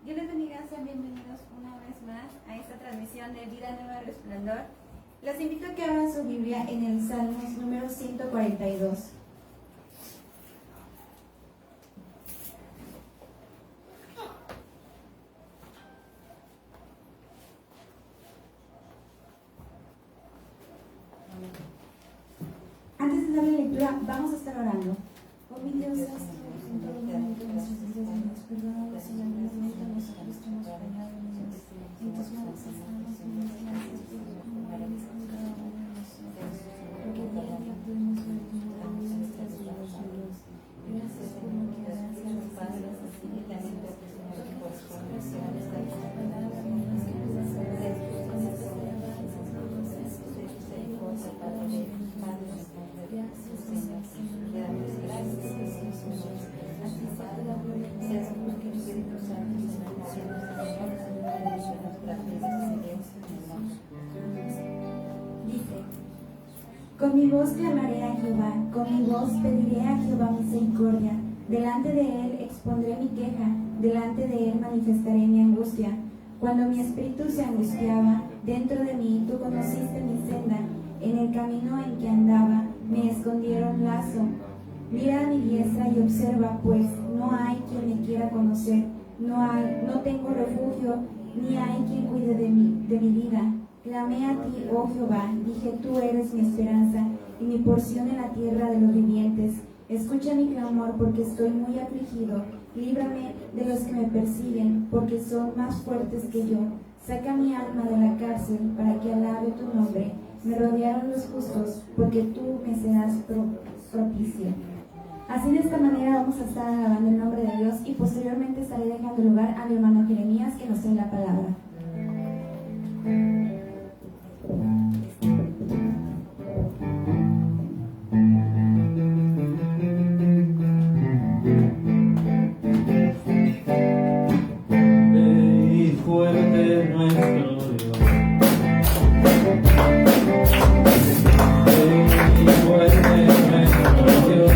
Dios les bendiga, sean bienvenidos una vez más a esta transmisión de Vida Nueva Resplandor. Los invito a que abran su Biblia en el Salmos número 142. Antes de darle lectura, vamos a estar orando. Oh mi Dios, en todo momento nuestros días, Dios, perdónanos en el momento nosotros que hemos fallado en Dios. En tus manos estamos, Dios, gracias por eres con cada uno de nosotros, porque día a día podemos ver tu mano en nuestras vidas, Dios. Gracias por lo que harás, gracias así, gracias por tus expresiones, por tus palabras, por las que nos das a ver, con estas alabanzas, por los gestos de tus hijos, Padre de Padres. Gracias, Señor, gracias, Jesús. A ti sea la gloria, gracias porque tu Espíritu Santo es en el cielo, dice: con mi voz clamaré a Jehová, con mi voz pediré a Jehová misericordia. Delante de él expondré mi queja, delante de él manifestaré mi angustia. Cuando mi espíritu se angustiaba, dentro de mí tú conociste mi senda. En el camino en que andaba, me escondieron lazo. Mira a mi diestra y observa, pues no hay quien me quiera conocer. No tengo refugio, ni hay quien cuide de mi vida. Clamé a ti, oh Jehová, dije, tú eres mi esperanza y mi porción en la tierra de los vivientes. Escucha mi clamor, porque estoy muy afligido. Líbrame de los que me persiguen, porque son más fuertes que yo. Saca mi alma de la cárcel, para que alabe tu nombre. Me rodearon los justos, porque tú me serás propicio. Así de esta manera vamos a estar alabando el nombre de Dios y posteriormente estaré dejando lugar a mi hermano Jeremías que nos dé la palabra. Fuerte nuestro Dios. Fuerte nuestro Dios. Fuerte nuestro Dios.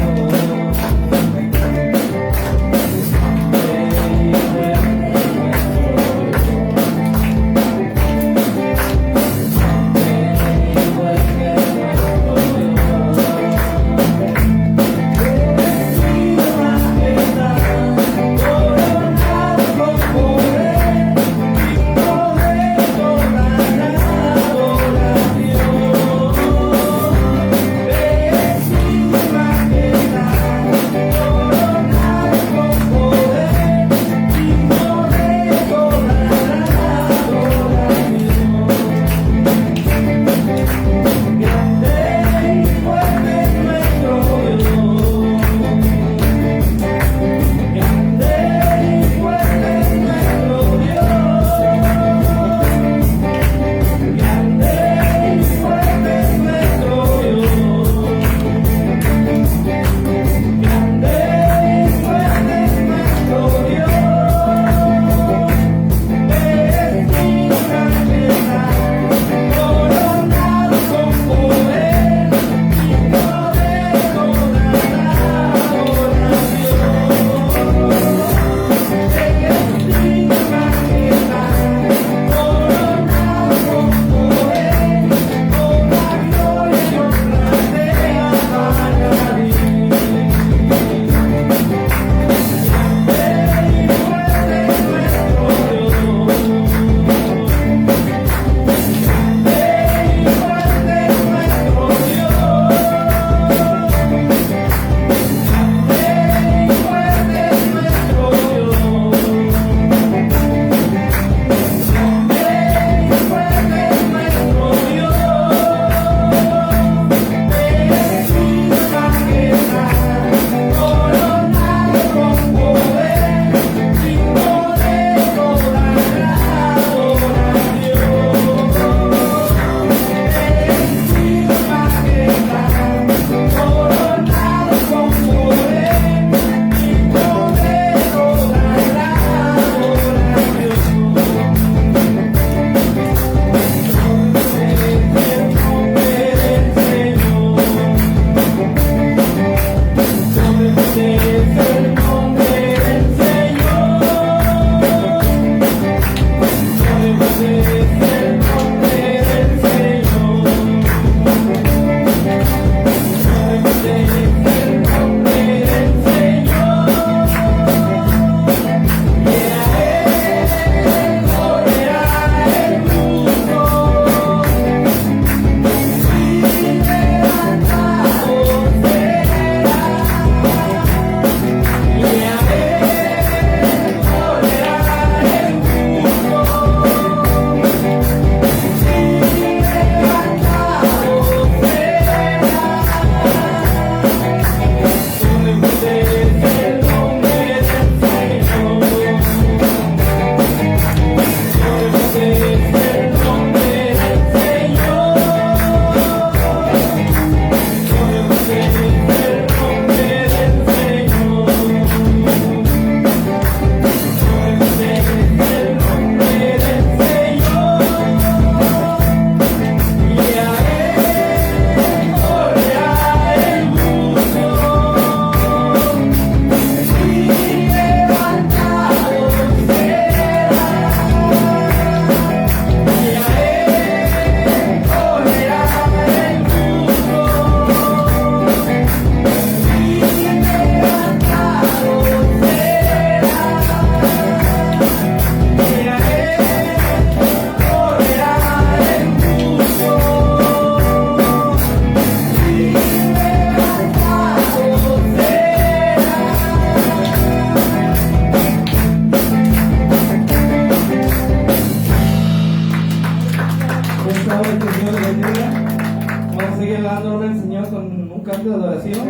canto de adoración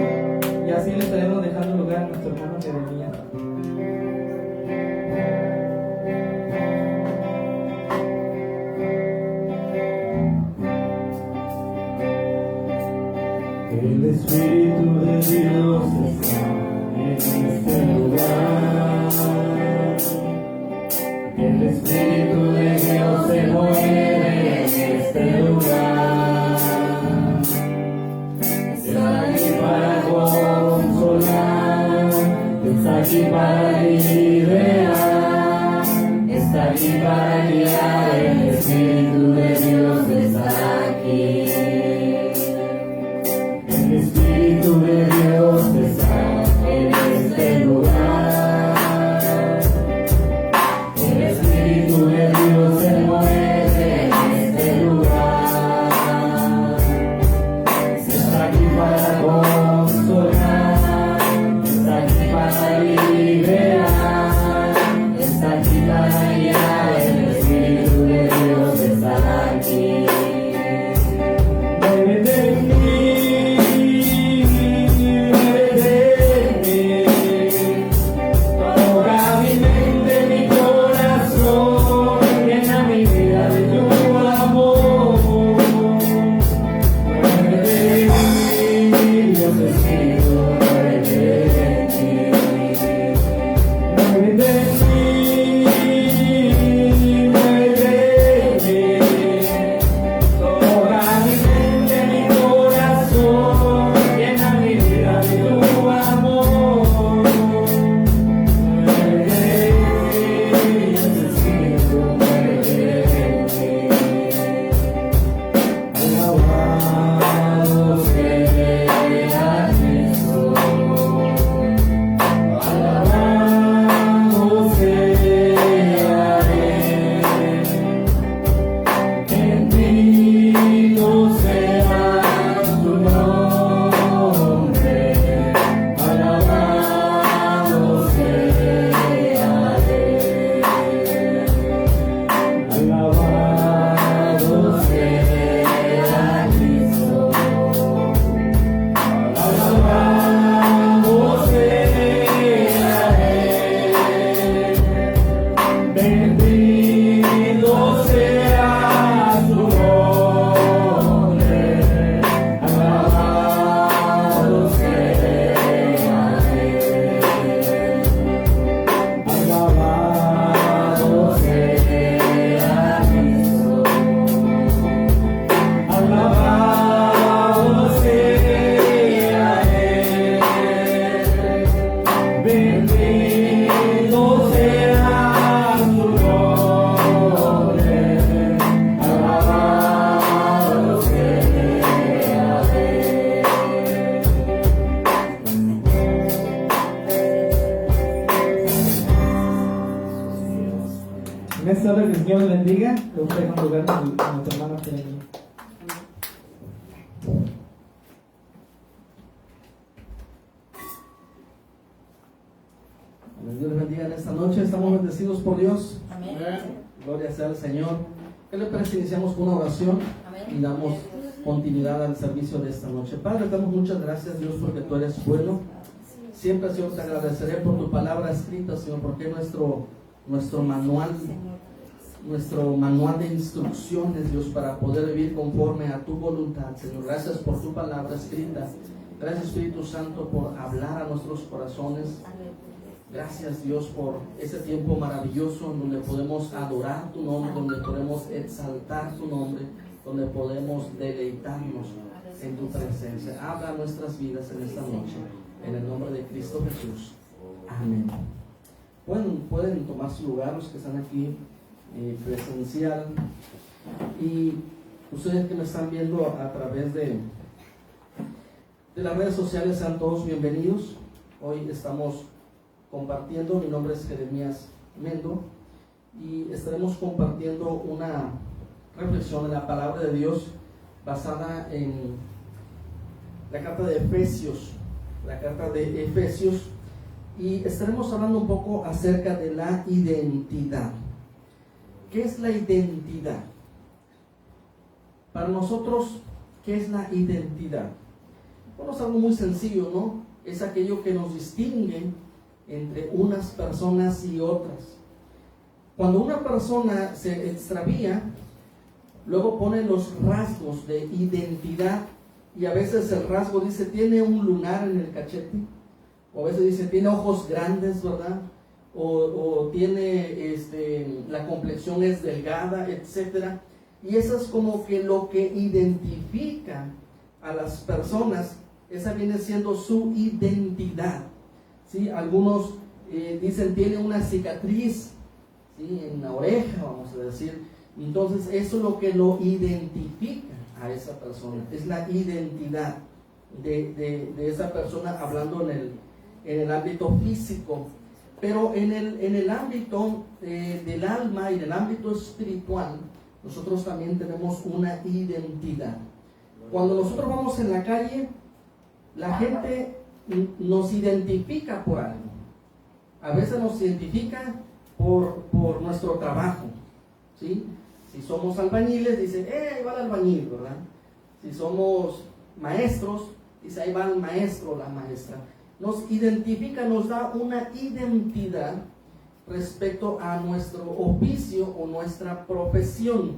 y así le estaremos dejando lugar a nuestro hermano Jeremías. El Espíritu de Dios está en este lugar. El Espíritu de Dios se mueve en este lugar. Está aquí para consolar, está aquí para liberar, está aquí para guiar. El Espíritu de Dios está aquí. El Espíritu de Dios está en este lugar. El Espíritu de Dios se mueve en este lugar. Está aquí para consolar, está aquí para liberar, está aquí para guiar. El Espíritu de Dios está aquí. Muévete en mí, muévete en mí, toca mi mente, mi corazón, llena mi vida de tu amor. Muévete en mí, Dios Espíritu, muévete en mí. Muévete en mí, muévete en mí, toca mi mente, mi corazón, llena mi vida de tu amor. Muévete en mí, Dios Espíritu, muévete en mí. Alabado sea Jesús, alabado sea Él, bendito sea tu nombre, alabado sea Él, alabado sea Cristo, alabado sea Él, bendito sea su nombre, alabado sea Él, alabado sea Cristo, alabado sea Él, bendito sea su nombre, alabado sea En esta hora que el Señor les bendiga, le voy a dejar un lugar a nuestro hermano Jeremías. Dios les bendiga en esta noche. Estamos bendecidos por Dios. Amén. Gloria sea al Señor. ¿Qué le parece? Iniciamos con una oración y damos continuidad al servicio de esta noche. Padre, damos muchas gracias, Dios, porque tú eres bueno. Siempre, Señor, te agradeceré por tu palabra escrita, Señor, porque nuestro manual de instrucciones, Dios, para poder vivir conforme a tu voluntad, Señor. Gracias por tu palabra escrita. Gracias, Espíritu Santo, por hablar a nuestros corazones. Gracias, Dios, por ese tiempo maravilloso en donde podemos adorar tu nombre, donde podemos exaltar tu nombre, donde podemos deleitarnos en tu presencia. Habla nuestras vidas en esta noche, en el nombre de Cristo Jesús. Amén. Pueden tomar su lugar los que están aquí presencial, y ustedes que me están viendo a través de las redes sociales, sean todos bienvenidos. Hoy estamos compartiendo. Mi nombre es Jeremías Mendo y estaremos compartiendo una reflexión en la palabra de Dios basada en la carta de Efesios, y estaremos hablando un poco acerca de la identidad. ¿Qué es la identidad? Para nosotros, ¿qué es la identidad? Bueno, es algo muy sencillo, ¿no? Es aquello que nos distingue entre unas personas y otras. Cuando una persona se extravía, luego pone los rasgos de identidad, y a veces el rasgo dice, tiene un lunar en el cachete, o a veces dice, tiene ojos grandes, ¿verdad? O tiene, la complexión es delgada, etcétera. Y eso es como que lo que identifica a las personas, esa viene siendo su identidad, ¿sí? Algunos dicen, tiene una cicatriz, ¿sí?, en la oreja, vamos a decir. Entonces eso es lo que lo identifica a esa persona, es la identidad de esa persona, hablando en el ámbito físico. Pero en el ámbito del alma y en el ámbito espiritual, nosotros también tenemos una identidad. Cuando nosotros vamos en la calle, la gente nos identifica por algo. A veces nos identifica por nuestro trabajo, ¿sí? Si somos albañiles, dice, ahí va el albañil, ¿verdad? Si somos maestros, dice, ahí va el maestro o la maestra. Nos identifica, nos da una identidad respecto a nuestro oficio o nuestra profesión.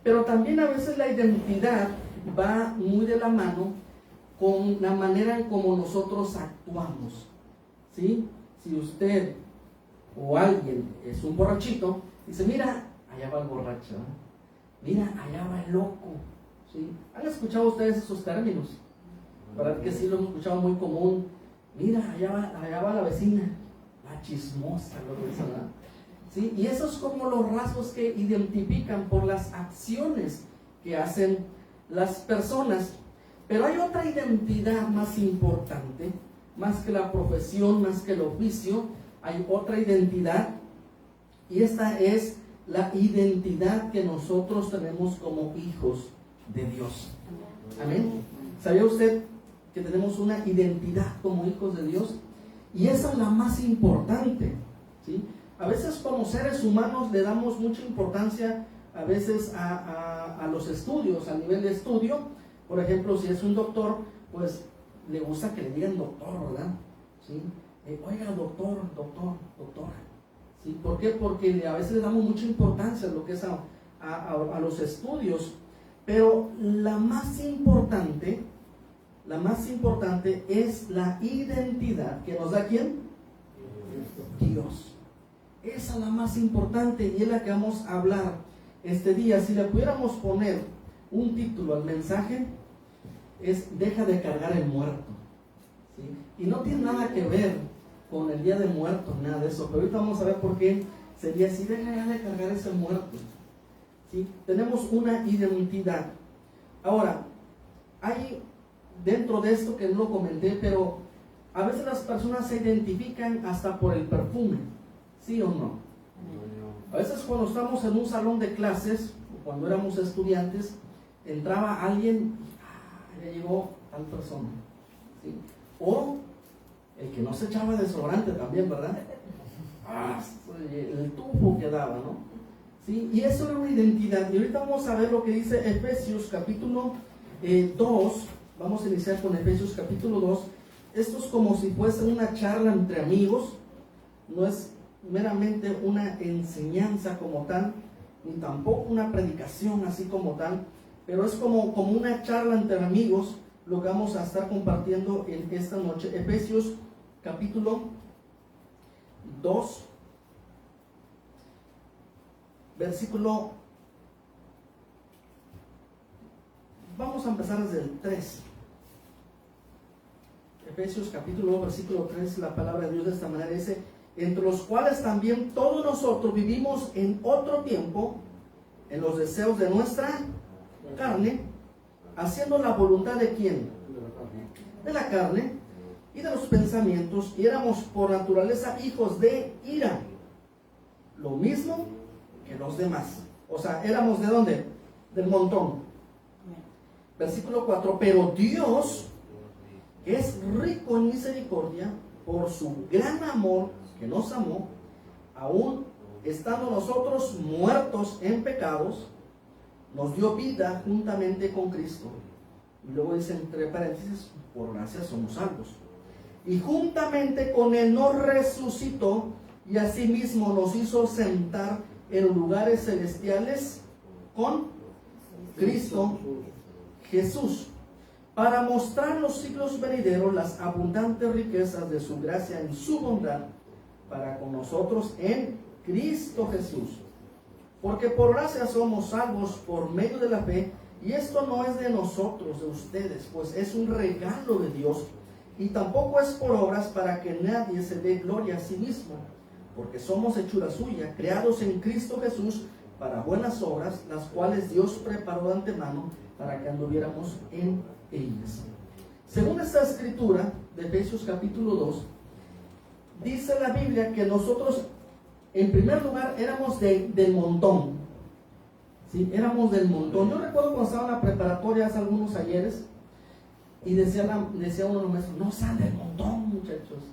Pero también a veces la identidad va muy de la mano con la manera en cómo nosotros actuamos, ¿sí? Si usted o alguien es un borrachito, dice, mira, allá va el borracho, ¿eh? Mira, allá va el loco, ¿sí? ¿Han escuchado ustedes esos términos? ¿Verdad que sí lo hemos escuchado muy común? Mira, allá va la vecina, la chismosa, lo dicen, ¿verdad? ¿Sí? Y esos son como los rasgos que identifican por las acciones que hacen las personas. Pero hay otra identidad más importante, más que la profesión, más que el oficio, hay otra identidad, y esta es la identidad que nosotros tenemos como hijos de Dios. Amén. ¿Sabía usted que tenemos una identidad como hijos de Dios? Y esa es la más importante, ¿sí? A veces como seres humanos le damos mucha importancia a veces a los estudios, a nivel de estudio. Por ejemplo, si es un doctor, pues le gusta que le digan doctor, ¿verdad? ¿Sí? Oiga, doctor, doctora. ¿Sí? ¿Por qué? Porque a veces le damos mucha importancia a lo que es a los estudios. Pero la más importante es la identidad que nos da ¿quién? Dios. Esa es la más importante y es la que vamos a hablar este día. Si le pudiéramos poner un título al mensaje, es deja de cargar el muerto, ¿sí? Y no tiene nada que ver con el día de muertos, nada de eso, pero ahorita vamos a ver por qué sería así, deja ya de cargar ese muerto, ¿sí? Tenemos una identidad. Ahora, hay dentro de esto que no lo comenté, pero a veces las personas se identifican hasta por el perfume, ¿sí o no? A veces cuando estamos en un salón de clases, cuando éramos estudiantes, entraba alguien, ya llegó tal persona, ¿sí? O el que no se echaba desodorante también, ¿verdad? El tufo que daba, ¿no? ¿Sí? Y eso era una identidad. Y ahorita vamos a ver lo que dice Efesios capítulo 2. Vamos a iniciar con Efesios capítulo 2. Esto es como si fuese una charla entre amigos. No es meramente una enseñanza como tal, ni tampoco una predicación así como tal, pero es como una charla entre amigos lo que vamos a estar compartiendo en esta noche. Efesios capítulo 2, versículo, vamos a empezar desde el 3. Efesios capítulo 2, versículo 3, la palabra de Dios de esta manera dice: entre los cuales también todos nosotros vivimos en otro tiempo en los deseos de nuestra carne, haciendo la voluntad de ¿quién? De la carne y de los pensamientos, y éramos por naturaleza hijos de ira, lo mismo que los demás. O sea, éramos ¿de dónde? Del montón. Versículo 4, pero Dios, que es rico en misericordia, por su gran amor que nos amó, aún estando nosotros muertos en pecados, nos dio vida juntamente con Cristo. Y luego dice entre paréntesis, por gracia somos salvos. Y juntamente con Él nos resucitó y asimismo nos hizo sentar en lugares celestiales con Cristo Jesús, para mostrar los siglos venideros las abundantes riquezas de su gracia en su bondad para con nosotros en Cristo Jesús. Porque por gracia somos salvos por medio de la fe, y esto no es de nosotros, de ustedes, pues es un regalo de Dios, y tampoco es por obras para que nadie se dé gloria a sí mismo, porque somos hechura suya, creados en Cristo Jesús para buenas obras, las cuales Dios preparó de antemano para que anduviéramos en ellas. Según esta escritura de Efesios capítulo 2, dice la Biblia que nosotros en primer lugar éramos del montón. ¿Sí? Éramos del montón. Yo recuerdo cuando estaba en la preparatoria hace algunos ayeres y decía uno de los maestros, no sean del montón, muchachos.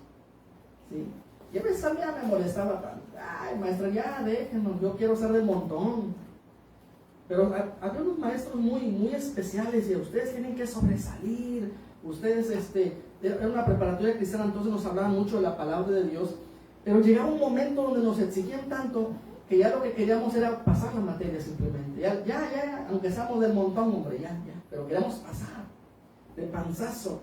¿Sí? Y a veces a mí me molestaba tanto. Ay, maestra, ya déjenos, yo quiero ser del montón. Pero había unos maestros muy especiales y ustedes tienen que sobresalir. Ustedes, era una preparatoria cristiana, entonces nos hablaban mucho de la palabra de Dios. Pero llegaba un momento donde nos exigían tanto que ya lo que queríamos era pasar la materia simplemente. Ya, aunque seamos del montón, hombre, ya. Pero queríamos pasar, de panzazo.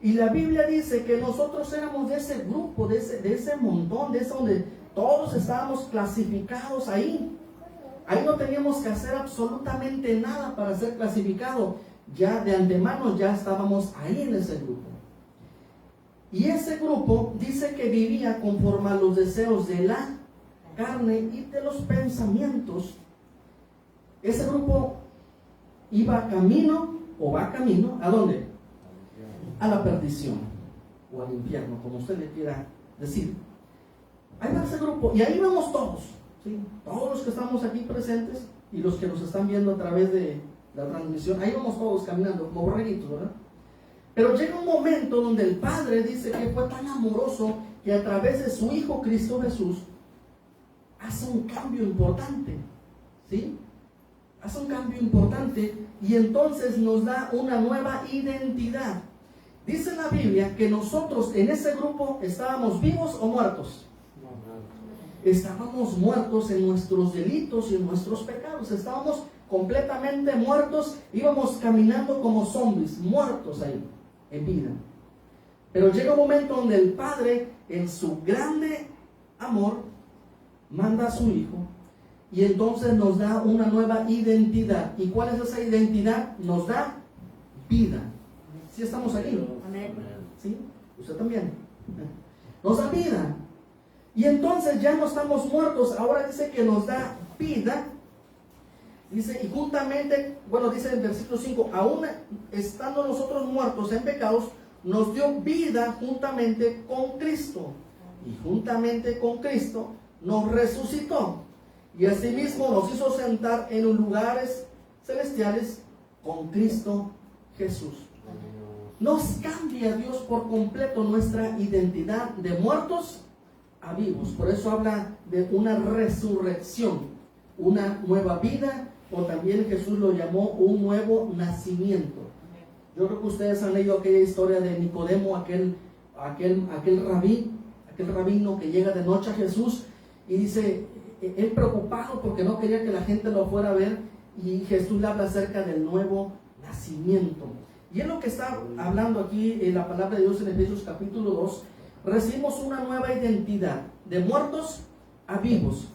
Y la Biblia dice que nosotros éramos de ese grupo, de ese montón, de ese donde todos estábamos clasificados ahí. Ahí no teníamos que hacer absolutamente nada para ser clasificado. Ya de antemano ya estábamos ahí en ese grupo. Y ese grupo dice que vivía conforme a los deseos de la carne y de los pensamientos. Ese grupo iba camino, o va camino, ¿a dónde? A la perdición, o al infierno, como usted le quiera decir. Ahí va ese grupo, y ahí vamos todos, ¿sí? Todos los que estamos aquí presentes, y los que nos están viendo a través de la transmisión, ahí vamos todos caminando, como borreguitos, ¿verdad? Pero llega un momento donde el Padre dice que fue tan amoroso que a través de su Hijo Cristo Jesús hace un cambio importante, ¿sí? Hace un cambio importante y entonces nos da una nueva identidad. Dice la Biblia que nosotros en ese grupo estábamos vivos o muertos. Estábamos muertos en nuestros delitos y en nuestros pecados. Estábamos completamente muertos, íbamos caminando como zombies, muertos ahí, en vida. Pero llega un momento donde el Padre, en su grande amor, manda a su Hijo y entonces nos da una nueva identidad. ¿Y cuál es esa identidad? Nos da vida. ¿Sí estamos aquí? Amén. ¿Sí? Usted también. Nos da vida. Y entonces ya no estamos muertos, ahora dice que nos da vida. Dice, y juntamente, bueno, dice en el versículo 5, aún estando nosotros muertos en pecados, nos dio vida juntamente con Cristo. Y juntamente con Cristo nos resucitó. Y asimismo nos hizo sentar en los lugares celestiales con Cristo Jesús. Nos cambia Dios por completo nuestra identidad de muertos a vivos. Por eso habla de una resurrección, una nueva vida, o también Jesús lo llamó un nuevo nacimiento. Yo creo que ustedes han leído aquella historia de Nicodemo, aquel rabino que llega de noche a Jesús y dice, él preocupado porque no quería que la gente lo fuera a ver, y Jesús le habla acerca del nuevo nacimiento. Y es lo que está hablando aquí en la palabra de Dios en Efesios capítulo 2. Recibimos una nueva identidad, de muertos a vivos.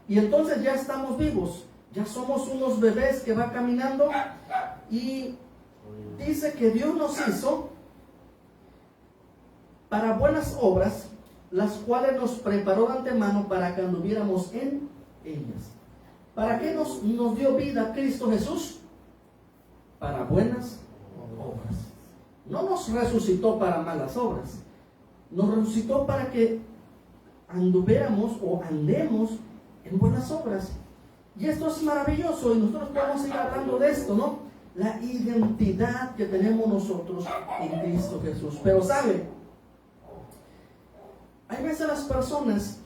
Y entonces ya estamos vivos, ya somos unos bebés que va caminando, y dice que Dios nos hizo para buenas obras, las cuales nos preparó de antemano para que anduviéramos en ellas. ¿Para qué nos dio vida Cristo Jesús? Para buenas obras. No nos resucitó para malas obras. Nos resucitó para que anduviéramos o andemos en buenas obras. Y esto es maravilloso, y nosotros podemos seguir hablando de esto, ¿no? La identidad que tenemos nosotros en Cristo Jesús. Pero ¿sabe? Hay veces las personas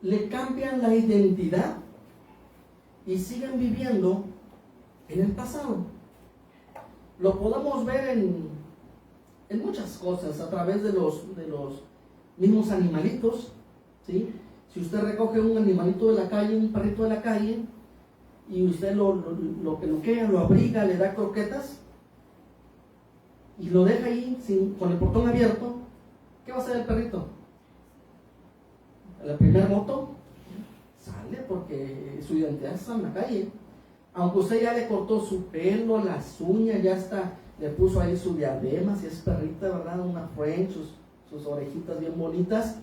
le cambian la identidad y siguen viviendo en el pasado. lo podemos ver en muchas cosas, a través de los mismos animalitos, ¿sí? Si usted recoge un animalito de la calle, un perrito de la calle, y usted lo peluquea, lo abriga, le da croquetas, y lo deja ahí con el portón abierto, ¿qué va a hacer el perrito? A la primera moto sale, porque su identidad está en la calle. Aunque usted ya le cortó su pelo, las uñas, ya está, le puso ahí su diadema, si es perrita, ¿verdad? Una French, sus orejitas bien bonitas.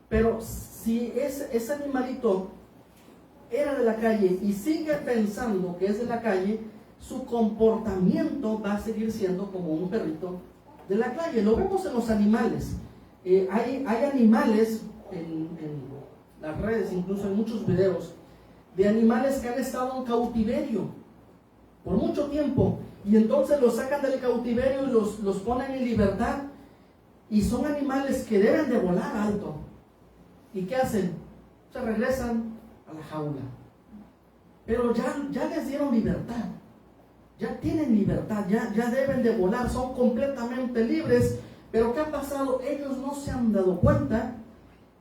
Pero si ese animalito era de la calle y sigue pensando que es de la calle, su comportamiento va a seguir siendo como un perrito de la calle. Lo vemos en los animales. Hay animales en las redes, incluso en muchos videos, de animales que han estado en cautiverio por mucho tiempo, y entonces los sacan del cautiverio y los ponen en libertad, y son animales que deben de volar alto. ¿Y qué hacen? Se regresan a la jaula. Pero ya les dieron libertad, ya tienen libertad, ya deben de volar, son completamente libres. Pero ¿qué ha pasado? Ellos no se han dado cuenta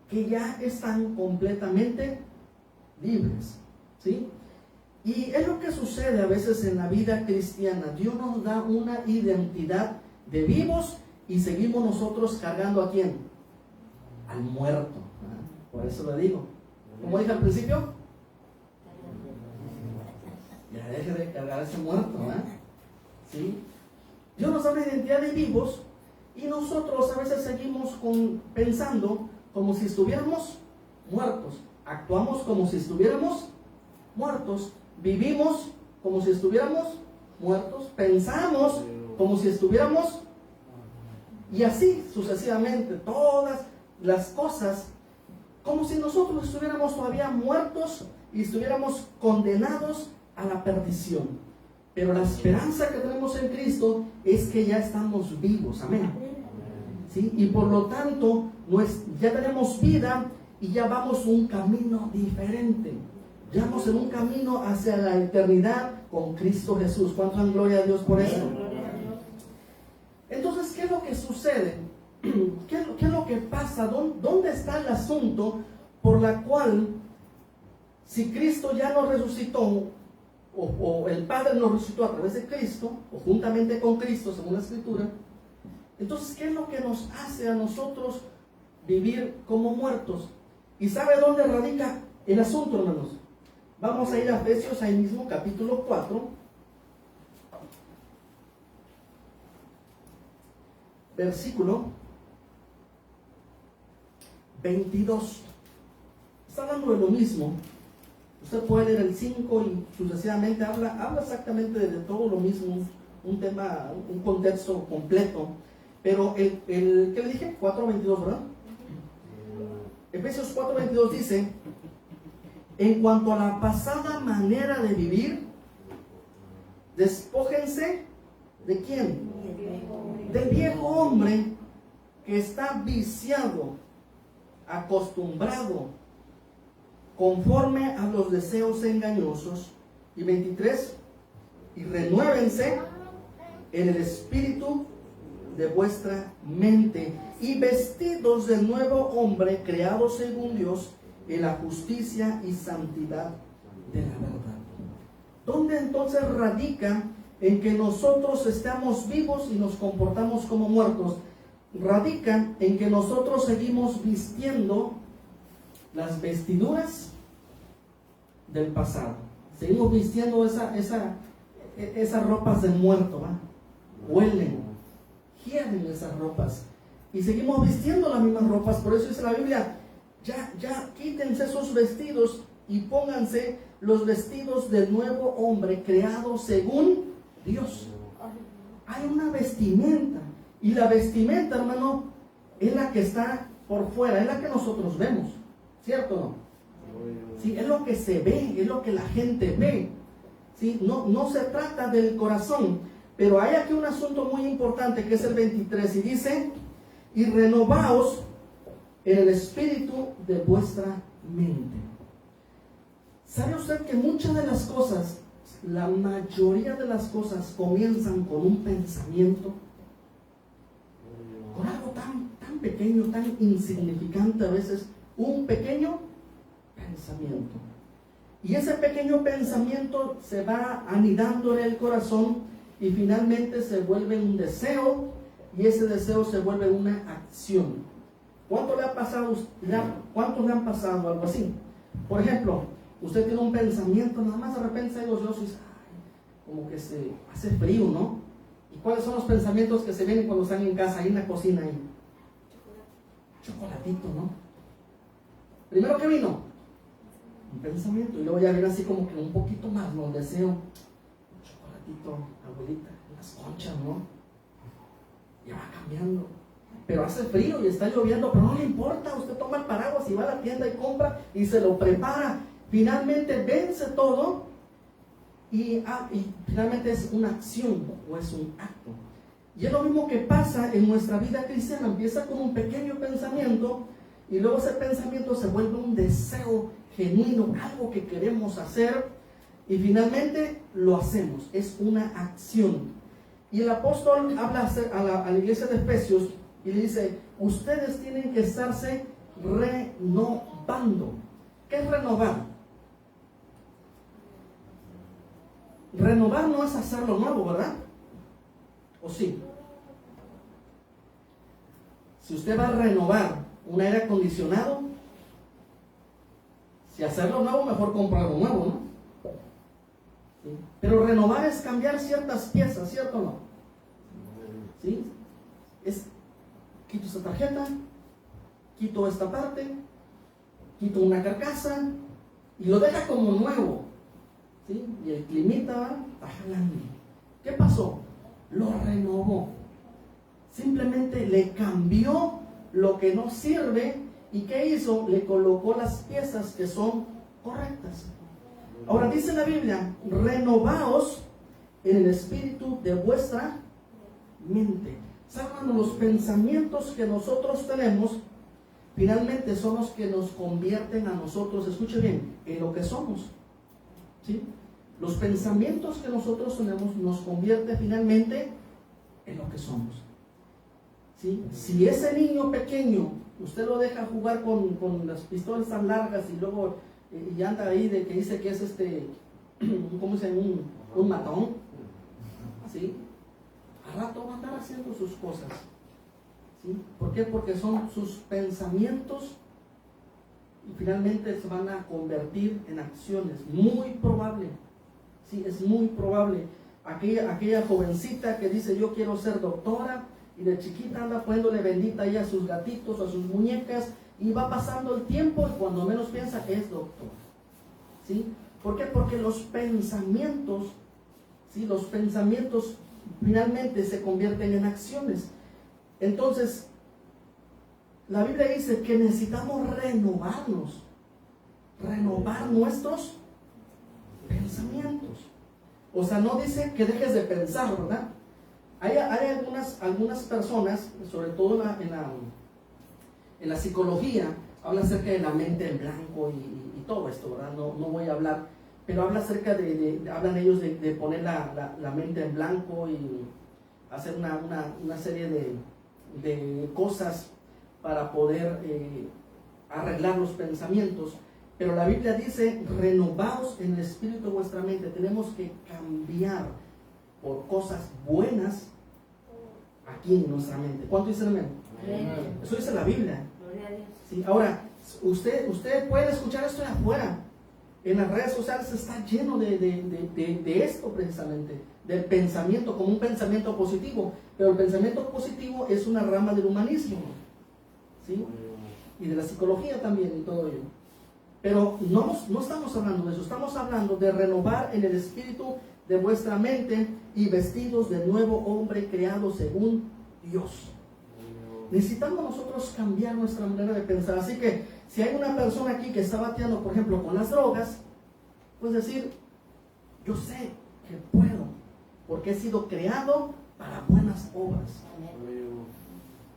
que ya están completamente libres, ¿sí? Y es lo que sucede a veces en la vida cristiana. Dios nos da una identidad de vivos y seguimos nosotros cargando ¿a quién? Al muerto. Por eso le digo, como dije al principio, ya deje de cargar a ese muerto, ¿sí? Dios nos da una identidad de vivos y nosotros a veces seguimos pensando como si estuviéramos muertos, actuamos como si estuviéramos muertos, vivimos como si estuviéramos muertos, pensamos como si estuviéramos, y así sucesivamente, todas las cosas, como si nosotros estuviéramos todavía muertos y estuviéramos condenados a la perdición. Pero la esperanza que tenemos en Cristo es que ya estamos vivos, amén, ¿sí? Y por lo tanto ya tenemos vida y ya vamos un camino diferente, ya vamos en un camino hacia la eternidad con Cristo Jesús. ¿Cuánto dan gloria a Dios por esto? Entonces, ¿qué es lo que sucede? ¿Qué es lo que pasa? ¿Dónde está el asunto por la cual, si Cristo ya nos resucitó, o el Padre nos resucitó a través de Cristo, o juntamente con Cristo, según la Escritura, entonces, ¿qué es lo que nos hace a nosotros vivir como muertos? ¿Y sabe dónde radica el asunto, hermanos? Vamos a ir a Efesios, ahí mismo, capítulo 4, versículo 22. Está hablando de lo mismo. Usted puede leer el 5 y sucesivamente habla exactamente de todo lo mismo, un tema, un contexto completo. Pero ¿qué le dije? 4:22, ¿verdad? Efesios 4:22 dice: en cuanto a la pasada manera de vivir, despójense ¿de quién? Del viejo hombre que está viciado, acostumbrado, conforme a los deseos engañosos. Y 23, y renuévense en el espíritu de vuestra mente, y vestidos del nuevo hombre creado según Dios en la justicia y santidad de la verdad. ¿Dónde entonces radica en que nosotros estamos vivos y nos comportamos como muertos? Radica en que nosotros seguimos vistiendo las vestiduras del pasado. Seguimos vistiendo esas ropas de muerto, ¿va? Huelen, hieden esas ropas, y seguimos vistiendo las mismas ropas. Por eso dice la Biblia: ya quítense esos vestidos y pónganse los vestidos del nuevo hombre creado según Dios. Hay una vestimenta, y la vestimenta, hermano, es la que está por fuera, es la que nosotros vemos, ¿cierto o no? Sí, es lo que se ve, es lo que la gente ve, ¿sí? No se trata del corazón. Pero hay aquí un asunto muy importante, que es el 23, y dice: y renovaos en el espíritu de vuestra mente. ¿Sabe usted que muchas de las cosas La mayoría de las cosas comienzan con un pensamiento, con algo tan pequeño, tan insignificante a veces, un pequeño pensamiento. Y ese pequeño pensamiento se va anidando en el corazón y finalmente se vuelve un deseo, y ese deseo se vuelve una acción. ¿Cuánto le ha pasado, cuántos le han pasado algo así? Por ejemplo, usted tiene un pensamiento, nada más de repente se los ojos y dice, como que se hace frío, ¿no? ¿Y cuáles son los pensamientos que se vienen cuando están en casa, ahí en la cocina? Ahí? Chocolatito, ¿no? Primero que vino, un pensamiento, y luego ya viene así como que un poquito más, ¿no? Deseo, un chocolatito, abuelita, unas conchas, ¿no? Ya va cambiando. Pero hace frío y está lloviendo, pero no le importa, usted toma el paraguas y va a la tienda y compra y se lo prepara. Finalmente vence todo y finalmente es una acción o es un acto. Y es lo mismo que pasa en nuestra vida cristiana. Empieza con un pequeño pensamiento y luego ese pensamiento se vuelve un deseo genuino, algo que queremos hacer, y finalmente lo hacemos. Es una acción. Y el apóstol habla a la iglesia de Efesios y le dice, ustedes tienen que estarse renovando. ¿Qué es renovar? Renovar no es hacerlo nuevo, ¿verdad? ¿O sí? Si usted va a renovar un aire acondicionado, si hacerlo nuevo, mejor comprar algo nuevo, ¿no? ¿Sí? Pero renovar es cambiar ciertas piezas, ¿cierto o no? ¿Sí? Es, quito esta tarjeta, quito esta parte, quito una carcasa y lo deja como nuevo, ¿sí? Y el climita va jalando. ¿Qué pasó? Lo renovó. Simplemente le cambió lo que no sirve. ¿Y qué hizo? Le colocó las piezas que son correctas. Ahora dice la Biblia, renovaos en el espíritu de vuestra mente. ¿Saben? Los pensamientos que nosotros tenemos finalmente son los que nos convierten a nosotros, escuche bien, en lo que somos, ¿sí? Los pensamientos que nosotros tenemos nos convierten finalmente en lo que somos, ¿sí? Si ese niño pequeño usted lo deja jugar con las pistolas tan largas y luego y anda ahí de que dice que es ¿cómo se llama? Un matón, ¿sí? Al rato va a andar haciendo sus cosas, ¿sí? ¿Por qué? Porque son sus pensamientos y finalmente se van a convertir en acciones. Muy probable, sí, es muy probable. Aquella jovencita que dice yo quiero ser doctora y de chiquita anda poniéndole bendita ahí a sus gatitos, a sus muñecas, y va pasando el tiempo y cuando menos piensa es doctor, ¿sí? ¿Por qué? Porque los pensamientos, ¿sí? Los pensamientos finalmente se convierten en acciones. Entonces, la Biblia dice que necesitamos renovarnos, renovar nuestros pensamientos. O sea, no dice que dejes de pensar, ¿verdad? Hay algunas personas, sobre todo en la psicología, habla acerca de la mente en blanco y todo esto, ¿verdad? No voy a hablar, pero habla acerca hablan ellos de poner la mente en blanco y hacer una serie de cosas para poder arreglar los pensamientos. Pero la Biblia dice, renovaos en el espíritu de vuestra mente. Tenemos que cambiar por cosas buenas aquí en nuestra mente. ¿Cuánto dice amén? Eso dice la Biblia. ¿Sí? Ahora, usted puede escuchar esto de afuera. En las redes sociales está lleno de esto precisamente, del pensamiento, como un pensamiento positivo. Pero el pensamiento positivo es una rama del humanismo, ¿sí? Y de la psicología también y todo ello. Pero no estamos hablando de eso, estamos hablando de renovar en el espíritu de vuestra mente y vestidos de nuevo hombre creado según Dios. Necesitamos nosotros cambiar nuestra manera de pensar. Así que si hay una persona aquí que está bateando, por ejemplo, con las drogas, pues decir, yo sé que puedo, porque he sido creado para buenas obras.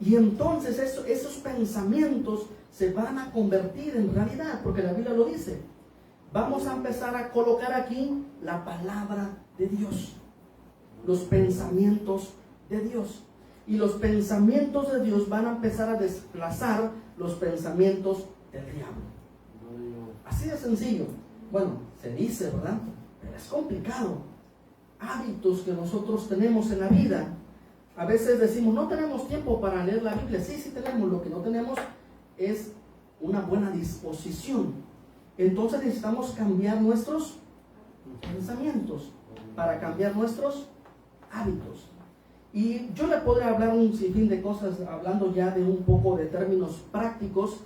Y entonces esos pensamientos se van a convertir en realidad, porque la Biblia lo dice. vamos a empezar a colocar aquí la palabra de Dios, los pensamientos de Dios. Y los pensamientos de Dios van a empezar a desplazar los pensamientos del diablo. Así de sencillo. Bueno, se dice, ¿verdad? Pero es complicado. Hábitos que nosotros tenemos en la vida. A veces decimos, no tenemos tiempo para leer la Biblia. Sí, sí tenemos. Lo que no tenemos es una buena disposición. Entonces necesitamos cambiar nuestros pensamientos para cambiar nuestros hábitos. Y yo le podría hablar un sinfín de cosas, hablando ya de un poco de términos prácticos,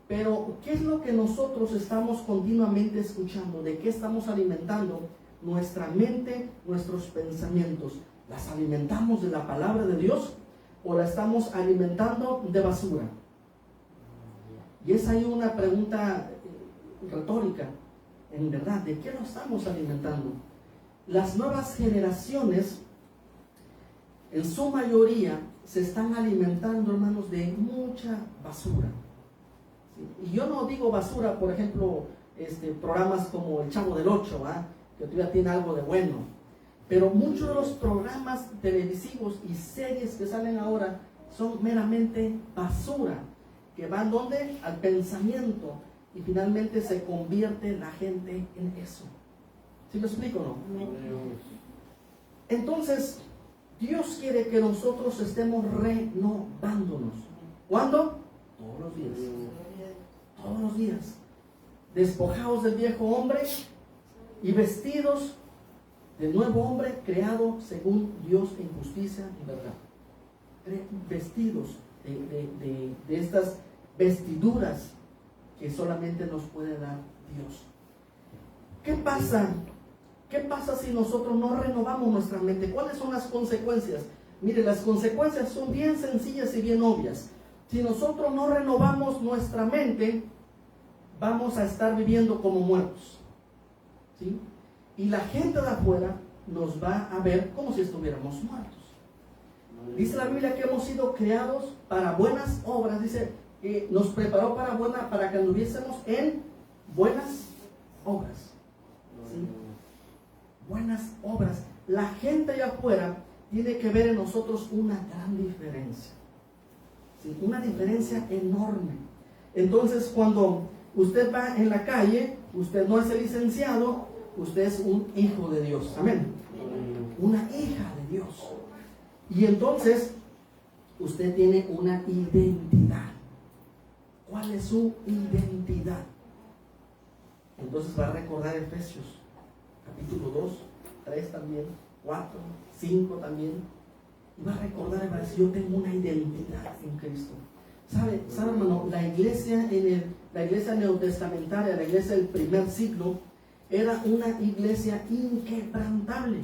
pero ¿qué es lo que nosotros estamos continuamente escuchando? ¿De qué estamos alimentando nuestra mente, nuestros pensamientos? ¿Las alimentamos de la palabra de Dios o la estamos alimentando de basura? Y es ahí una pregunta retórica, en verdad, ¿de qué lo estamos alimentando? Las nuevas generaciones, en su mayoría, se están alimentando, hermanos, de mucha basura. ¿Sí? Y yo no digo basura, por ejemplo, programas como El Chavo del Ocho, que todavía tiene algo de bueno. Pero muchos de los programas televisivos y series que salen ahora son meramente basura, que van ¿dónde? Al pensamiento, y finalmente se convierte la gente en eso. ¿Sí me explico o no? Entonces, Dios quiere que nosotros estemos renovándonos. ¿Cuándo? Todos los días. Todos los días. Despojados del viejo hombre y vestidos del nuevo hombre creado según Dios en justicia y verdad. Vestidos de estas vestiduras que solamente nos puede dar Dios. ¿Qué pasa? ¿Qué pasa si nosotros no renovamos nuestra mente? ¿Cuáles son las consecuencias? Mire, las consecuencias son bien sencillas y bien obvias. Si nosotros no renovamos nuestra mente, vamos a estar viviendo como muertos, ¿sí? Y la gente de afuera nos va a ver como si estuviéramos muertos. Dice la Biblia que hemos sido creados para buenas obras. Dice que nos preparó para que anduviésemos en buenas obras, ¿sí? Buenas obras. La gente allá afuera tiene que ver en nosotros una gran diferencia, ¿sí? Una diferencia enorme. Entonces, cuando usted va en la calle, usted no es el licenciado, usted es un hijo de Dios. Amén. Una hija de Dios. Y entonces, usted tiene una identidad. ¿Cuál es su identidad? Entonces va a recordar Efesios capítulo 2, 3 también, 4, 5 también. Y va a recordar, va a decir, yo tengo una identidad en Cristo. ¿Sabe hermano? La iglesia neotestamentaria, la iglesia del primer siglo, era una iglesia inquebrantable.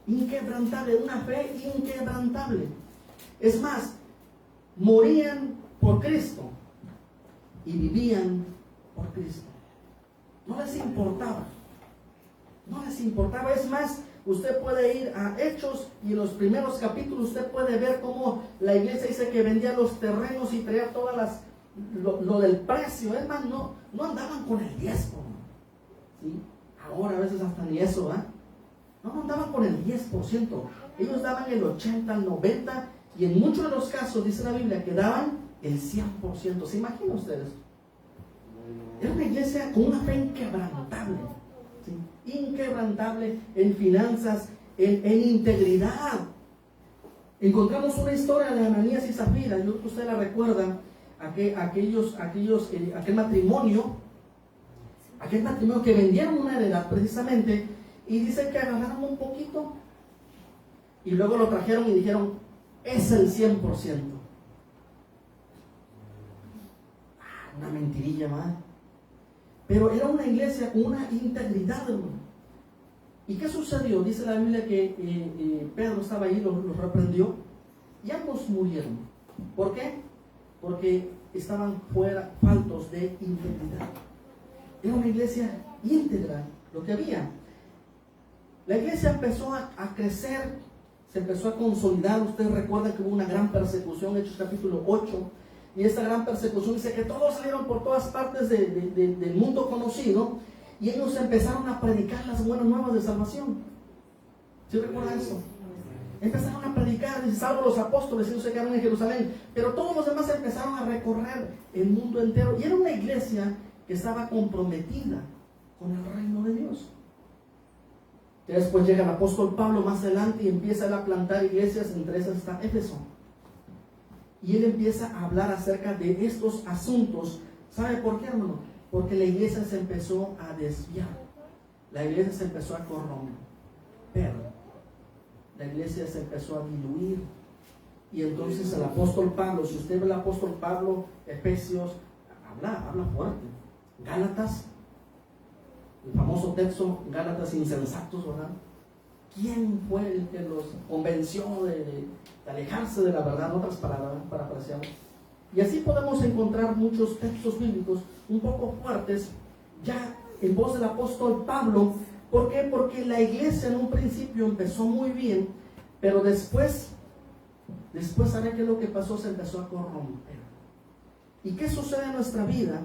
Inquebrantable, una fe inquebrantable. Es más, morían por Cristo y vivían por Cristo. No les importaba. No les importaba. Es más, usted puede ir a Hechos y en los primeros capítulos usted puede ver cómo la iglesia dice que vendía los terrenos y traía todas lo del precio. Es más, no andaban con el 10%, ¿sí? Ahora a veces hasta ni eso, no andaban con el 10%. Ellos daban el 80, el 90, y en muchos de los casos dice la Biblia que daban el 100%. ¿Se imaginan ustedes? Era una iglesia con una fe inquebrantable, ¿sí? Inquebrantable en finanzas, en integridad. Encontramos una historia de Ananías y Zafira. Yo creo que usted la recuerda, aquel matrimonio que vendieron una heredad precisamente, y dice que agarraron un poquito y luego lo trajeron y dijeron, es el 100%. Una mentirilla más. Pero era una iglesia con una integridad, hermano. ¿Y qué sucedió? Dice la Biblia que Pedro estaba ahí, los reprendió y ambos murieron. ¿Por qué? Porque estaban faltos de integridad. Era una iglesia íntegra lo que había. La iglesia empezó a crecer, se empezó a consolidar. Ustedes recuerdan que hubo una gran persecución, Hechos capítulo 8. y esta gran persecución, dice que todos salieron por todas partes del mundo conocido, y ellos empezaron a predicar las buenas nuevas de salvación. ¿Sí recuerda eso? Empezaron a predicar, dice, salvo los apóstoles, ellos se quedaron en Jerusalén, pero todos los demás empezaron a recorrer el mundo entero, y era una iglesia que estaba comprometida con el reino de Dios. Y después llega el apóstol Pablo más adelante y empieza a plantar iglesias, entre esas está Éfeso. Y él empieza a hablar acerca de estos asuntos. ¿Sabe por qué, hermano? Porque la iglesia se empezó a desviar. La iglesia se empezó a corromper. La iglesia se empezó a diluir. Y entonces el apóstol Pablo, si usted ve el apóstol Pablo, Efesios, habla fuerte. Gálatas, el famoso texto, Gálatas insensatos, ¿verdad? ¿Quién fue el que los convenció de alejarse de la verdad? En otras palabras, parafraseamos. Y así podemos encontrar muchos textos bíblicos un poco fuertes, ya en voz del apóstol Pablo. ¿Por qué? Porque la iglesia en un principio empezó muy bien, pero después, ¿sabe qué es lo que pasó? Se empezó a corromper. ¿Y qué sucede en nuestra vida?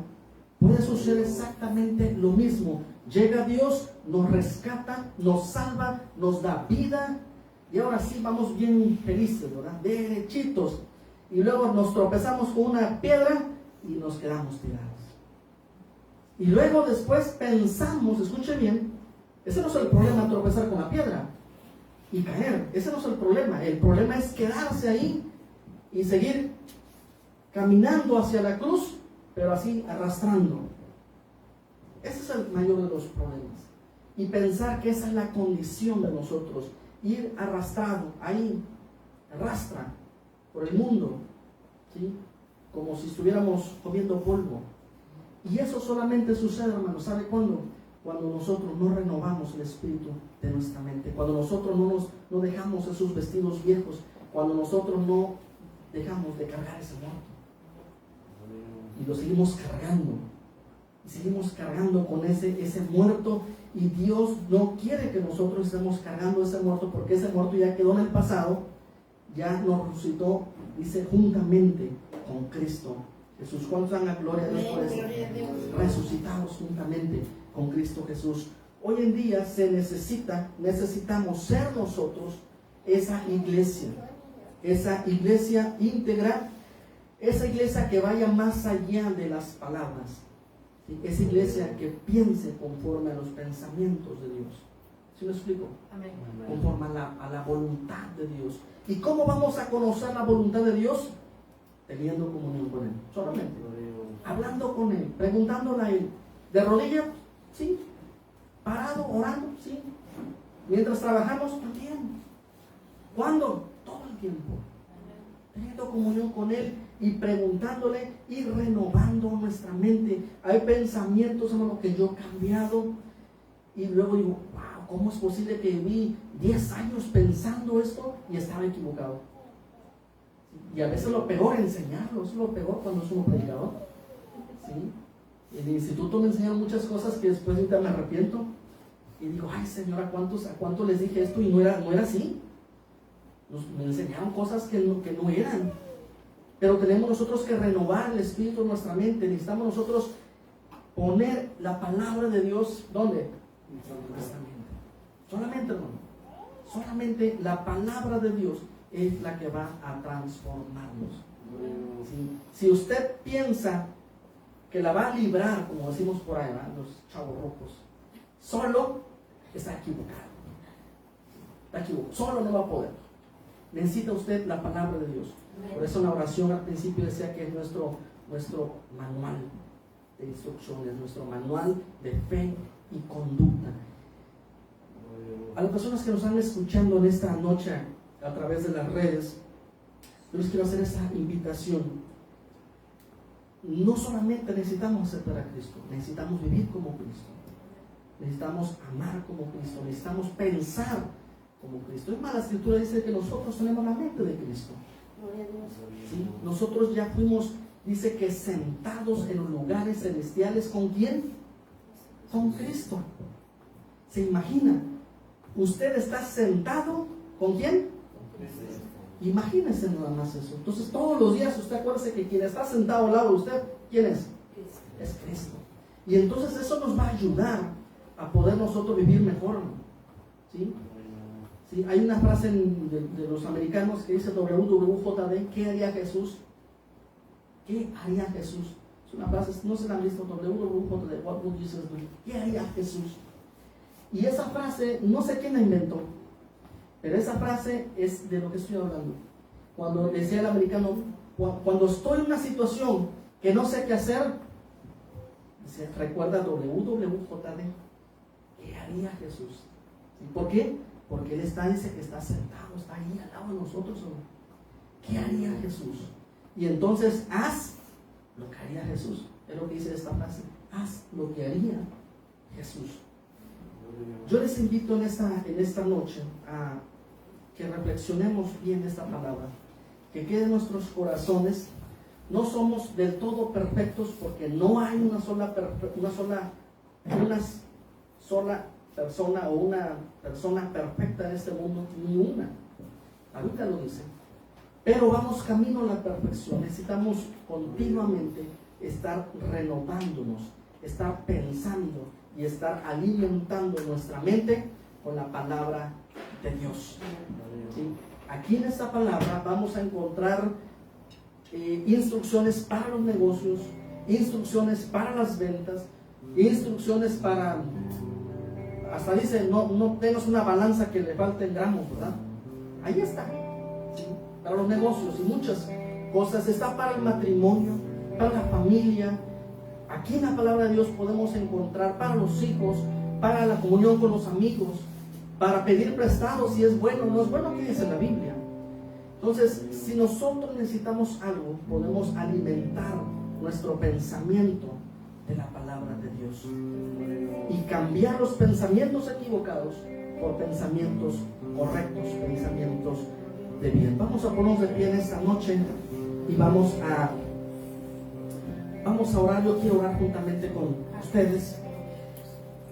Puede suceder exactamente lo mismo. Llega Dios, nos rescata, nos salva, nos da vida, y ahora sí vamos bien felices, ¿verdad? Derechitos. Y luego nos tropezamos con una piedra y nos quedamos tirados. Y luego después pensamos, escuche bien, ese no es el problema, tropezar con la piedra y caer. Ese no es el problema. El problema es quedarse ahí y seguir caminando hacia la cruz, pero así arrastrando. Ese es el mayor de los problemas. Y pensar que esa es la condición de nosotros. Ir arrastrado, ahí, arrastra por el mundo, ¿sí? Como si estuviéramos comiendo polvo. Y eso solamente sucede, hermano, ¿sabe cuándo? Cuando nosotros no renovamos el espíritu de nuestra mente. Cuando nosotros no dejamos esos vestidos viejos. Cuando nosotros no dejamos de cargar ese muerto. Y lo seguimos cargando. Y seguimos cargando con ese muerto, y Dios no quiere que nosotros estemos cargando ese muerto, porque ese muerto ya quedó en el pasado, ya nos resucitó, dice, juntamente con Cristo Jesús. ¿Cuántos dan la gloria a Dios por eso? Resucitados juntamente con Cristo Jesús. Hoy en día necesitamos ser nosotros esa iglesia íntegra, esa iglesia que vaya más allá de las palabras. ¿Sí? Esa iglesia que piense conforme a los pensamientos de Dios. ¿Sí me explico? Amén. Conforme a la voluntad de Dios. ¿Y cómo vamos a conocer la voluntad de Dios? Teniendo comunión con Él. Solamente. Hablando con Él, preguntándole a Él. ¿De rodillas? Sí. ¿Parado, orando? Sí. Mientras trabajamos, también. ¿Cuándo? Todo el tiempo. Teniendo comunión con Él y preguntándole y renovando nuestra mente. Hay pensamientos, hermano, que yo he cambiado, y luego digo, wow, ¿cómo es posible que viví 10 años pensando esto y estaba equivocado? Y a veces lo peor es enseñarlo, es lo peor cuando es uno predicador. ¿Sí? En el instituto me enseñaron muchas cosas que después ahorita me arrepiento y digo, ay Señor, ¿a cuántos les dije esto y no era así? Me enseñaron cosas que no eran. Pero tenemos nosotros que renovar el espíritu de nuestra mente. Necesitamos nosotros poner la palabra de Dios, ¿dónde? En nuestra mente. Solamente, hermano. Solamente la palabra de Dios es la que va a transformarnos. ¿Sí? Si usted piensa que la va a librar, como decimos por ahí, ¿verdad? Los chavos rojos, solo, está equivocado. Está equivocado. Solo no va a poder. Necesita usted la palabra de Dios. Por eso la oración al principio decía que es nuestro manual de instrucciones, nuestro manual de fe y conducta. A las personas que nos están escuchando en esta noche a través de las redes, yo les quiero hacer esa invitación. No solamente necesitamos aceptar a Cristo, necesitamos vivir como Cristo, necesitamos amar como Cristo, necesitamos pensar como Cristo. Es más, la Escritura dice que nosotros tenemos la mente de Cristo. ¿Sí? Nosotros ya fuimos, dice que sentados en los lugares celestiales. ¿Con quién? Con Cristo. ¿Se imagina? Usted está sentado ¿con quién? Imagínense nada más eso. Entonces todos los días usted acuérdese que quien está sentado al lado de usted, ¿quién es? Es Cristo. Y entonces eso nos va a ayudar a poder nosotros vivir mejor, ¿sí? ¿Sí? Hay una frase de los americanos que dice WWJD, ¿qué haría Jesús? ¿Qué haría Jesús? Es una frase, no se la han visto, WWJD, what would Jesus do? ¿Qué haría Jesús? Y esa frase, no sé quién la inventó, pero esa frase es de lo que estoy hablando. Cuando decía el americano, cuando estoy en una situación que no sé qué hacer, se recuerda WWJD, ¿qué haría Jesús? ¿Sí? ¿Por qué? Porque Él dice que está sentado, está ahí al lado de nosotros. ¿Qué haría Jesús? Y entonces haz lo que haría Jesús. Es lo que dice esta frase, haz lo que haría Jesús. Yo les invito en esta noche a que reflexionemos bien esta palabra, que quede en nuestros corazones. No somos del todo perfectos porque no hay una sola persona o una persona perfecta en este mundo, ni una. La Biblia lo dice. Pero vamos camino a la perfección. Necesitamos continuamente estar renovándonos, estar pensando y estar alimentando nuestra mente con la palabra de Dios. ¿Sí? Aquí en esta palabra vamos a encontrar instrucciones para los negocios, instrucciones para las ventas, instrucciones para, hasta dice, no tengas una balanza que le falten gramos, ¿verdad? Ahí está, ¿sí? Para los negocios y muchas cosas. Está para el matrimonio, para la familia. Aquí en la palabra de Dios podemos encontrar para los hijos, para la comunión con los amigos, para pedir prestado si es bueno o no es bueno, ¿qué dice la Biblia? Entonces, si nosotros necesitamos algo, podemos alimentar nuestro pensamiento de la palabra de Dios y cambiar los pensamientos equivocados por pensamientos correctos, pensamientos de bien. Vamos a ponernos de pie en esta noche y vamos a orar. Yo quiero orar juntamente con ustedes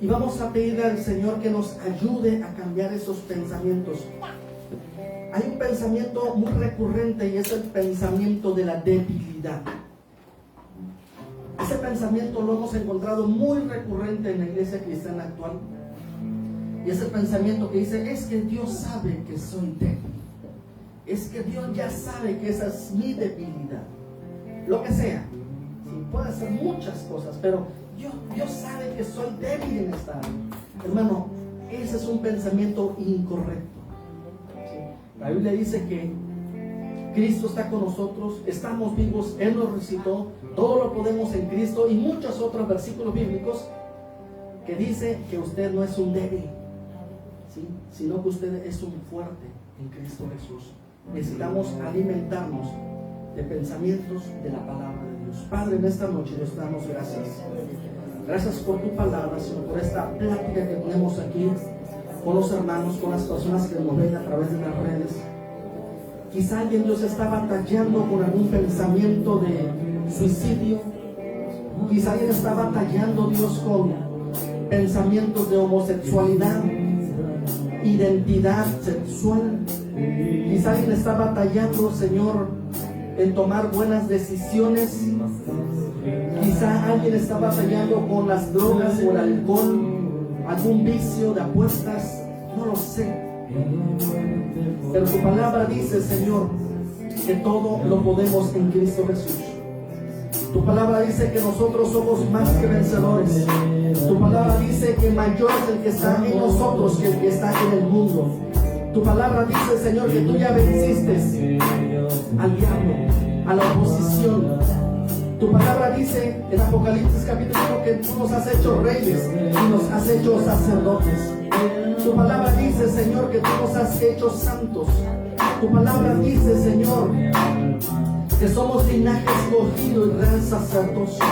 y vamos a pedirle al Señor que nos ayude a cambiar esos pensamientos. Hay un pensamiento muy recurrente y es el pensamiento de la debilidad. Ese pensamiento lo hemos encontrado muy recurrente en la iglesia cristiana actual. Y ese pensamiento que dice, es que Dios sabe que soy débil. Es que Dios ya sabe que esa es mi debilidad. Lo que sea. Sí, puede ser muchas cosas, pero Dios sabe que soy débil en esta área. Hermano, ese es un pensamiento incorrecto. La Biblia dice que Cristo está con nosotros, estamos vivos, Él nos resucitó, todo lo podemos en Cristo y muchos otros versículos bíblicos que dice que usted no es un débil, ¿sí? Sino que usted es un fuerte en Cristo Jesús. Necesitamos alimentarnos de pensamientos de la palabra de Dios. Padre, en esta noche Dios te damos gracias. Gracias por tu palabra, Señor, por esta plática que tenemos aquí con los hermanos, con las personas que nos ven a través de las redes. Quizá alguien, Dios, está batallando con algún pensamiento de suicidio. Quizá alguien está batallando, Dios, con pensamientos de homosexualidad, identidad sexual. Quizá alguien está batallando, Señor, en tomar buenas decisiones. Quizá alguien está batallando con las drogas o el alcohol, algún vicio de apuestas, no lo sé. Pero tu palabra dice, Señor, que todo lo podemos en Cristo Jesús. Tu palabra dice que nosotros somos más que vencedores. Tu palabra dice que mayor es el que está en nosotros que el que está en el mundo. Tu palabra dice, Señor, que tú ya venciste al diablo, a la oposición. Tu palabra dice en Apocalipsis capítulo 1 que tú nos has hecho reyes y nos has hecho sacerdotes. Tu palabra dice, Señor, que tú nos has hecho santos. Tu palabra dice, Señor, que somos linaje escogido y gran sacerdocio.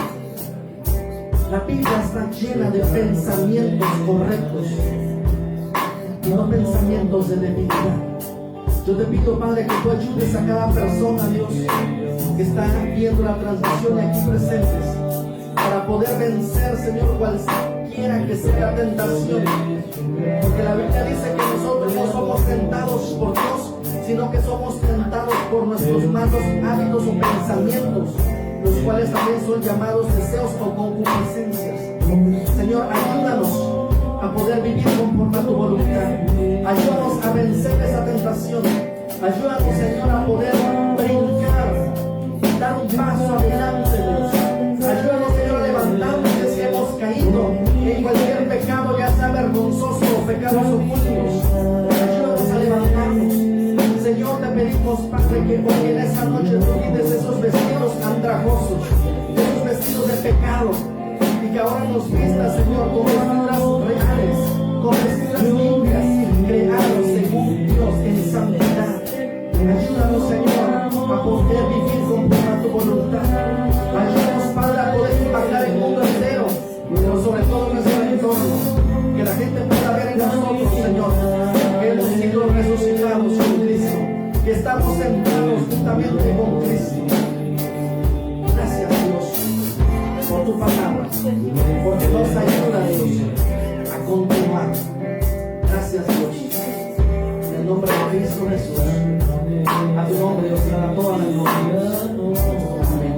La Biblia está llena de pensamientos correctos y no pensamientos de debilidad. Yo te pido, Padre, que tú ayudes a cada persona, Dios, que está viendo la transmisión y aquí presentes, para poder vencer, Señor, cualquiera que sea tentación. Porque la Biblia dice que nosotros no somos tentados por Dios, sino que somos tentados por nuestros malos hábitos o pensamientos, los cuales también son llamados deseos o concupiscencias. Señor, ayúdanos a poder vivir conforme a tu voluntad. Ayúdanos a vencer esa tentación. Ayúdanos, Señor, a poder brincar, dar un paso adelante, Dios. Ayúdanos, Señor, a levantarnos si hemos caído en cualquier pecado, ya sea vergonzoso o pecados ocultos. Ayúdanos a levantarnos. Señor, te pedimos, Padre, que hoy en esta noche tú quites esos vestidos andrajosos, esos vestidos de pecado, y que ahora nos vistas, Señor, con vestiduras reales, con vestiduras limpias, creados según Dios en santidad. Ayúdanos, Señor, a poder vivir conforme a tu voluntad. Ayúdanos, Padre, a poder impactar el mundo entero, pero sobre todo nuestro entorno. Que la gente pueda ver en nosotros, Señor, que hemos sido resucitados con Cristo, que estamos sentados juntamente con Cristo. Gracias, Dios, por tu palabra, porque nos ayuda, Dios, a continuar. Gracias, Dios. En el nombre de Cristo Jesús. A tu nombre, Dios, a toda la gloria. Amén.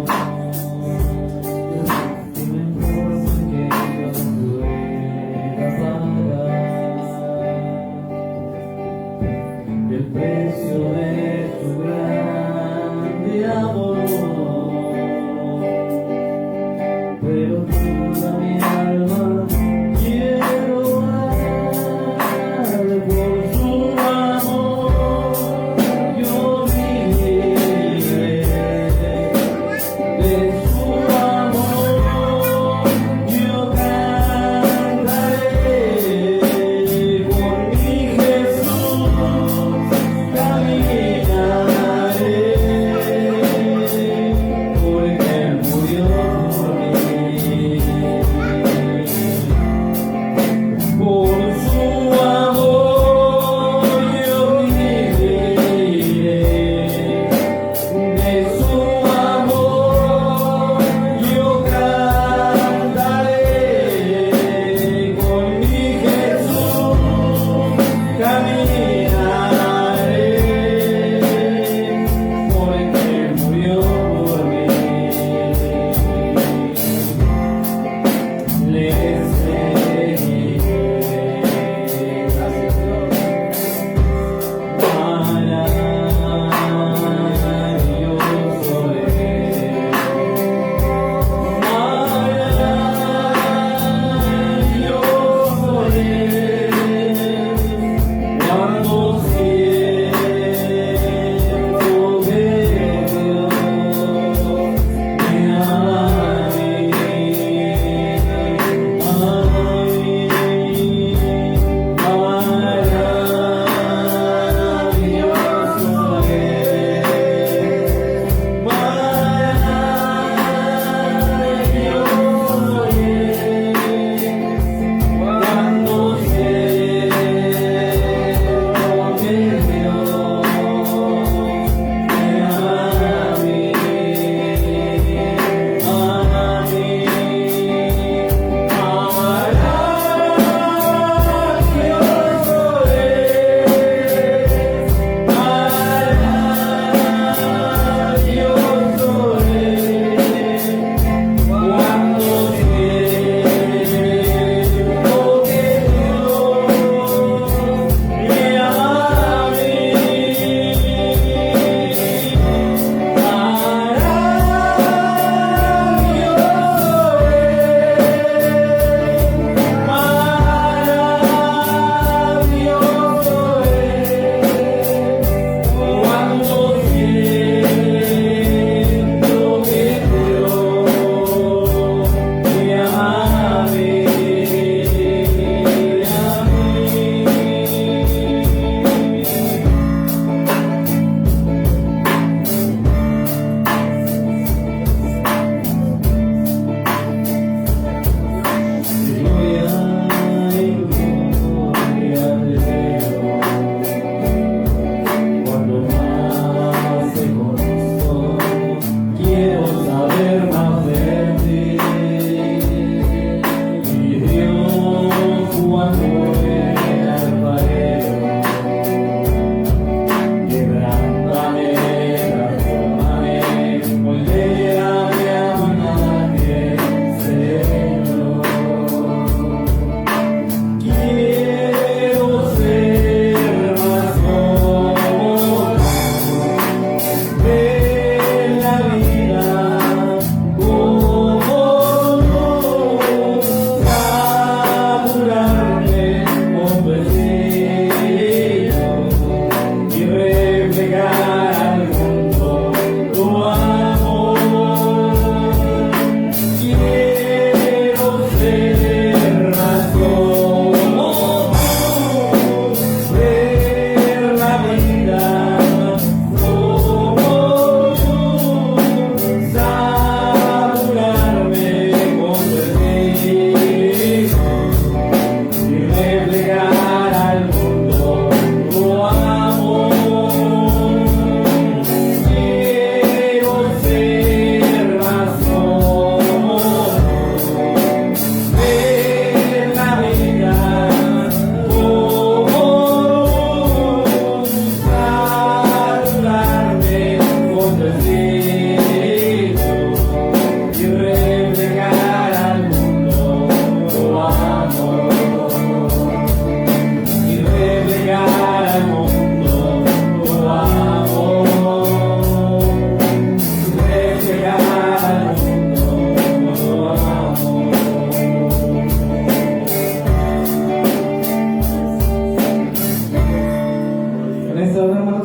El precio de tu grande amor, pero toda mi alma quiero darle por su amor. Yo viviré de su amor, yo cantaré por mi Jesús.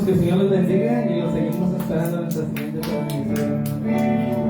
que el Señor los bendiga y los seguimos esperando en nuestra siguiente transmisión.